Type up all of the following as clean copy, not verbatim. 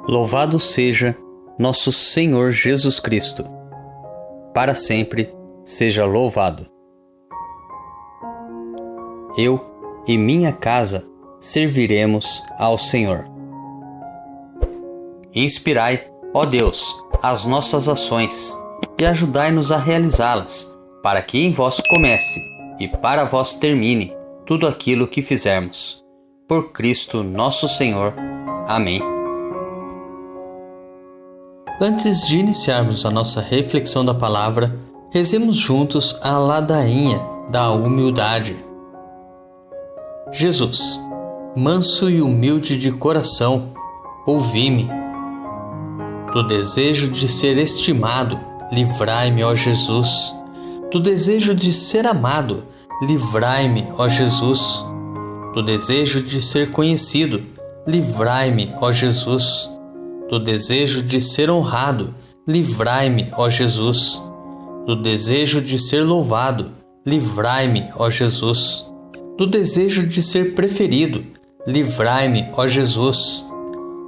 Louvado seja nosso Senhor Jesus Cristo. Para sempre seja louvado. Eu e minha casa serviremos ao Senhor. Inspirai, ó Deus, as nossas ações e ajudai-nos a realizá-las, para que em vós comece e para vós termine tudo aquilo que fizermos. Por Cristo nosso Senhor. Amém. Antes de iniciarmos a nossa reflexão da palavra, rezemos juntos a ladainha da humildade. Jesus, manso e humilde de coração, ouvi-me. Do desejo de ser estimado, livrai-me, ó Jesus. Do desejo de ser amado, livrai-me, ó Jesus. Do desejo de ser conhecido, livrai-me, ó Jesus. Do desejo de ser honrado, livrai-me, ó Jesus. Do desejo de ser louvado, livrai-me, ó Jesus. Do desejo de ser preferido, livrai-me, ó Jesus.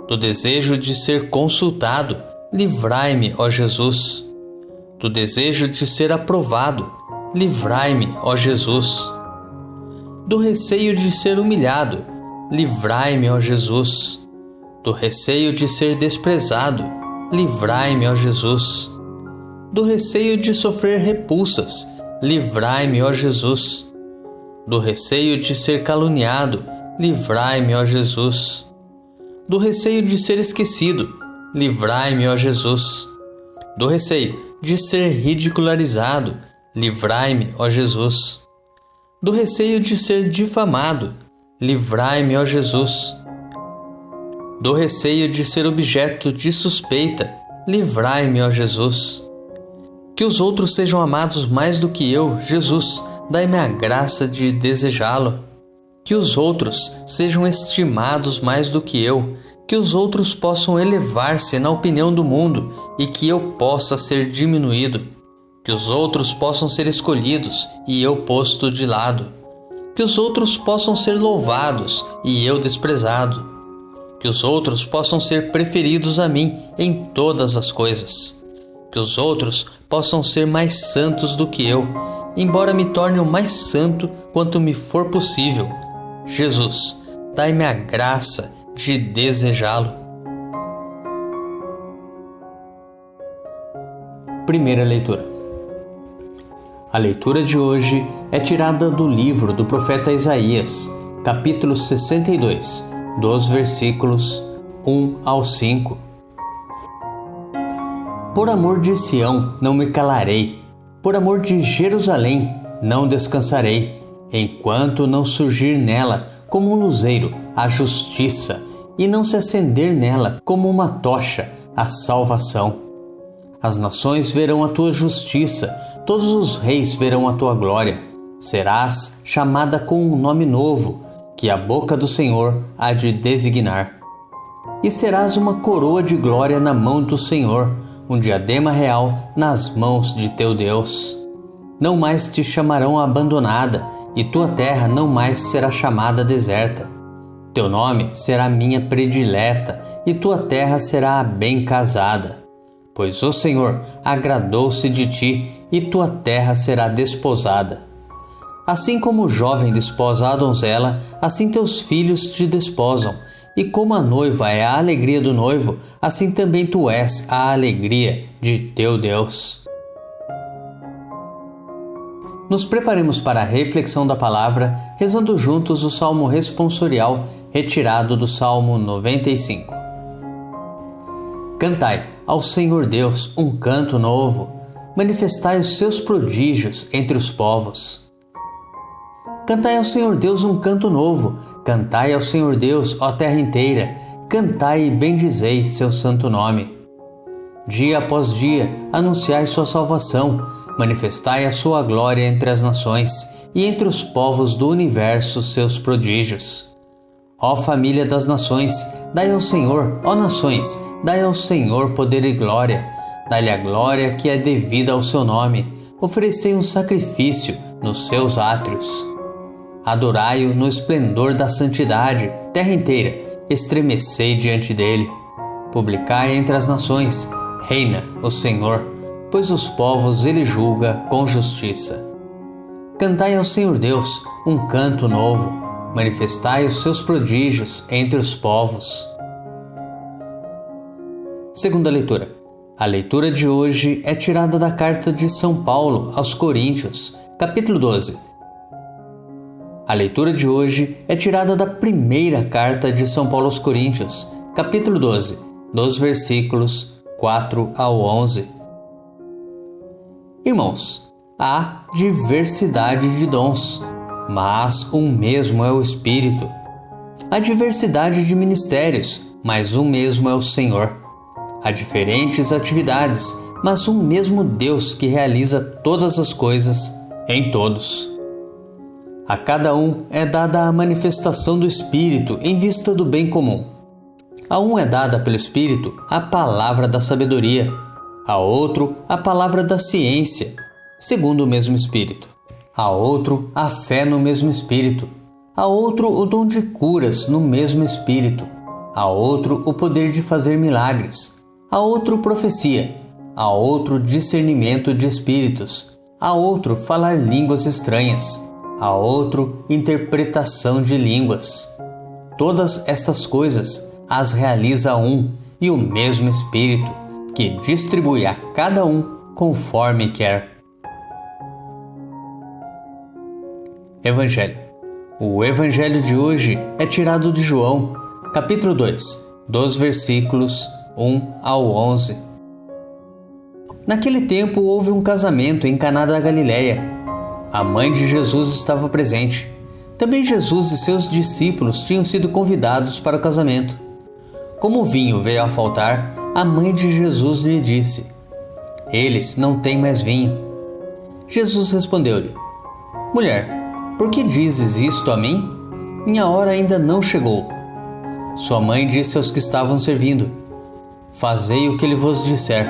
Do desejo de ser consultado, livrai-me, ó Jesus. Do desejo de ser aprovado, livrai-me, ó Jesus. Do receio de ser humilhado, livrai-me, ó Jesus. Do receio de ser desprezado, livrai-me, ó Jesus. Do receio de sofrer repulsas, livrai-me, ó Jesus. Do receio de ser caluniado, livrai-me, ó Jesus. Do receio de ser esquecido, livrai-me, ó Jesus. Do receio de ser ridicularizado, livrai-me, ó Jesus. Do receio de ser difamado, livrai-me, ó Jesus. Do receio de ser objeto de suspeita, livrai-me, ó Jesus. Que os outros sejam amados mais do que eu, Jesus, dai-me a graça de desejá-lo. Que os outros sejam estimados mais do que eu, que os outros possam elevar-se na opinião do mundo e que eu possa ser diminuído. Que os outros possam ser escolhidos e eu posto de lado. Que os outros possam ser louvados e eu desprezado. Que os outros possam ser preferidos a mim em todas as coisas. Que os outros possam ser mais santos do que eu, embora me torne o mais santo quanto me for possível. Jesus, dai-me a graça de desejá-lo. Primeira leitura. A leitura de hoje é tirada do livro do profeta Isaías, capítulo 62, dos versículos 1 ao 5. Por amor de Sião não me calarei, por amor de Jerusalém não descansarei, enquanto não surgir nela como um luzeiro a justiça, e não se acender nela como uma tocha a salvação. As nações verão a tua justiça, todos os reis verão a tua glória. Serás chamada com um nome novo, que a boca do Senhor há de designar. E serás uma coroa de glória na mão do Senhor, um diadema real nas mãos de teu Deus. Não mais te chamarão abandonada, e tua terra não mais será chamada deserta. Teu nome será minha predileta, e tua terra será a bem casada. Pois o Senhor agradou-se de ti, e tua terra será desposada. Assim como o jovem desposa a donzela, assim teus filhos te desposam. E como a noiva é a alegria do noivo, assim também tu és a alegria de teu Deus. Nos preparemos para a reflexão da palavra, rezando juntos o Salmo responsorial retirado do Salmo 95. Cantai ao Senhor Deus um canto novo, manifestai os seus prodígios entre os povos. Cantai ao Senhor Deus um canto novo, cantai ao Senhor Deus, ó terra inteira, cantai e bendizei seu santo nome. Dia após dia, anunciai sua salvação, manifestai a sua glória entre as nações e entre os povos do universo seus prodígios. Ó família das nações, dai ao Senhor, ó nações, dai ao Senhor poder e glória, dai-lhe a glória que é devida ao seu nome, oferecei um sacrifício nos seus átrios. Adorai-o no esplendor da santidade, terra inteira, estremecei diante dele. Publicai entre as nações, reina o Senhor, pois os povos ele julga com justiça. Cantai ao Senhor Deus um canto novo, manifestai os seus prodígios entre os povos. Segunda leitura. A leitura de hoje é tirada da carta de São Paulo aos Coríntios, capítulo 12. A leitura de hoje é tirada da primeira carta de São Paulo aos Coríntios, capítulo 12, dos versículos 4 ao 11. Irmãos, há diversidade de dons, mas um mesmo é o Espírito. Há diversidade de ministérios, mas um mesmo é o Senhor. Há diferentes atividades, mas um mesmo Deus que realiza todas as coisas em todos. A cada um é dada a manifestação do Espírito em vista do bem comum. A um é dada pelo Espírito a palavra da sabedoria, a outro a palavra da ciência, segundo o mesmo Espírito. A outro a fé no mesmo Espírito, a outro o dom de curas no mesmo Espírito, a outro o poder de fazer milagres, a outro profecia, a outro discernimento de espíritos, a outro falar línguas estranhas, a outro interpretação de línguas. Todas estas coisas as realiza um e o mesmo Espírito, que distribui a cada um conforme quer. Evangelho. O Evangelho de hoje é tirado de João, capítulo 2, dos versículos 1 ao 11. Naquele tempo houve um casamento em Caná da Galileia. A mãe de Jesus estava presente. Também Jesus e seus discípulos tinham sido convidados para o casamento. Como o vinho veio a faltar, a mãe de Jesus lhe disse: "Eles não têm mais vinho." Jesus respondeu-lhe: "Mulher, por que dizes isto a mim? Minha hora ainda não chegou." Sua mãe disse aos que estavam servindo: "Fazei o que ele vos disser."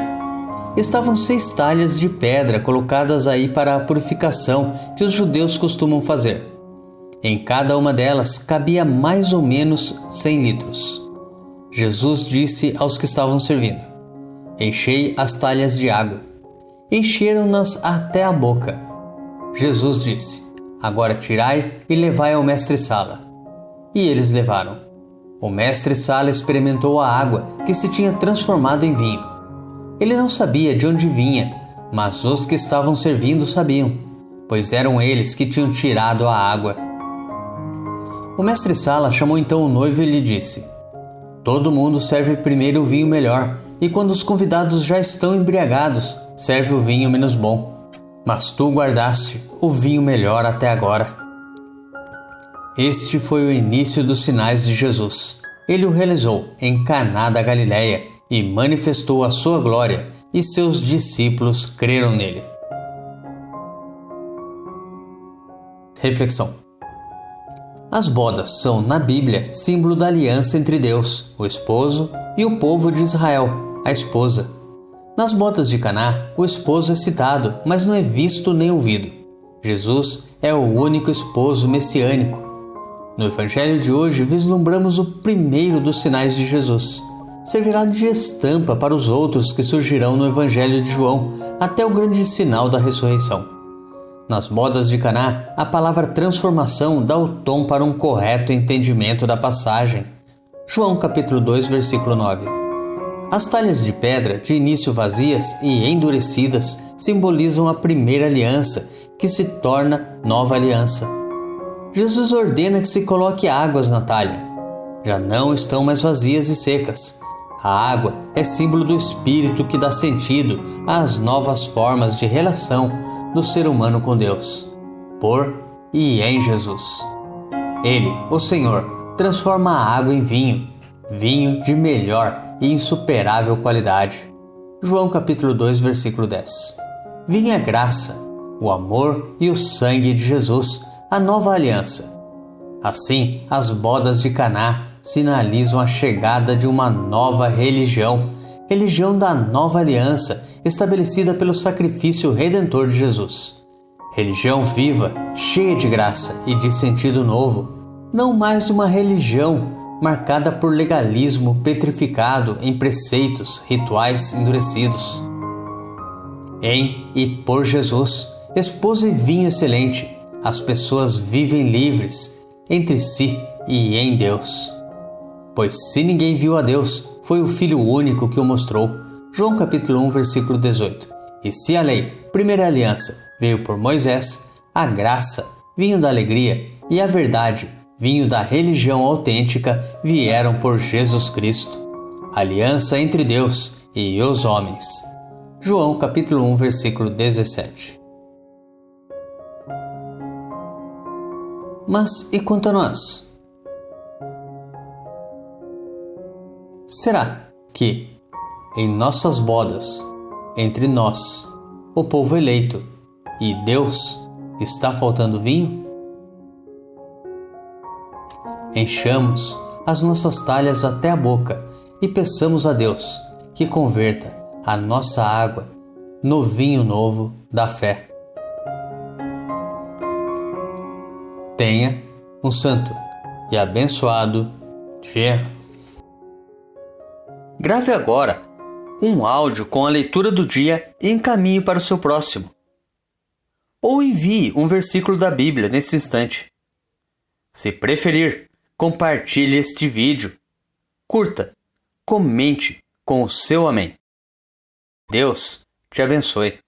Estavam 6 talhas de pedra colocadas aí para a purificação que os judeus costumam fazer. Em cada uma delas cabia mais ou menos 100 litros. Jesus disse aos que estavam servindo: "Enchei as talhas de água." Encheram-nas até a boca. Jesus disse: "Agora tirai e levai ao mestre-sala." E eles levaram. O mestre-sala experimentou a água que se tinha transformado em vinho. Ele não sabia de onde vinha, mas os que estavam servindo sabiam, pois eram eles que tinham tirado a água. O mestre-sala chamou então o noivo e lhe disse: "Todo mundo serve primeiro o vinho melhor, e quando os convidados já estão embriagados, serve o vinho menos bom. Mas tu guardaste o vinho melhor até agora." Este foi o início dos sinais de Jesus. Ele o realizou em Caná da Galileia e manifestou a sua glória, e seus discípulos creram nele. Reflexão. As bodas são, na Bíblia, símbolo da aliança entre Deus, o esposo, e o povo de Israel, a esposa. Nas bodas de Caná, o esposo é citado, mas não é visto nem ouvido. Jesus é o único esposo messiânico. No Evangelho de hoje, vislumbramos o primeiro dos sinais de Jesus. Servirá de estampa para os outros que surgirão no Evangelho de João, até o grande sinal da ressurreição. Nas bodas de Caná, a palavra transformação dá o tom para um correto entendimento da passagem. João capítulo 2, versículo 9. As talhas de pedra, de início vazias e endurecidas, simbolizam a primeira aliança, que se torna nova aliança. Jesus ordena que se coloque águas na talha. Já não estão mais vazias e secas. A água é símbolo do Espírito que dá sentido às novas formas de relação do ser humano com Deus, por e em Jesus. Ele, o Senhor, transforma a água em vinho, vinho de melhor e insuperável qualidade. João capítulo 2, versículo 10. Vinho é graça, o amor e o sangue de Jesus, a nova aliança. Assim, as bodas de Caná sinalizam a chegada de uma nova religião, religião da nova aliança, estabelecida pelo sacrifício redentor de Jesus. Religião viva, cheia de graça e de sentido novo, não mais uma religião, marcada por legalismo petrificado em preceitos, rituais endurecidos. Em e por Jesus, esposa e vinho excelente, as pessoas vivem livres entre si e em Deus. Pois se ninguém viu a Deus, foi o Filho único que o mostrou. João capítulo 1, versículo 18. E se a lei, primeira aliança, veio por Moisés, a graça, vinho da alegria, e a verdade, vinho da religião autêntica, vieram por Jesus Cristo. Aliança entre Deus e os homens. João capítulo 1, versículo 17. Mas e quanto a nós? Será que, em nossas bodas, entre nós, o povo eleito e Deus, está faltando vinho? Enchamos as nossas talhas até a boca e peçamos a Deus que converta a nossa água no vinho novo da fé. Tenha um santo e abençoado dia. Grave agora um áudio com a leitura do dia e encaminhe para o seu próximo. Ou envie um versículo da Bíblia nesse instante. Se preferir, compartilhe este vídeo. Curta, comente com o seu amém. Deus te abençoe.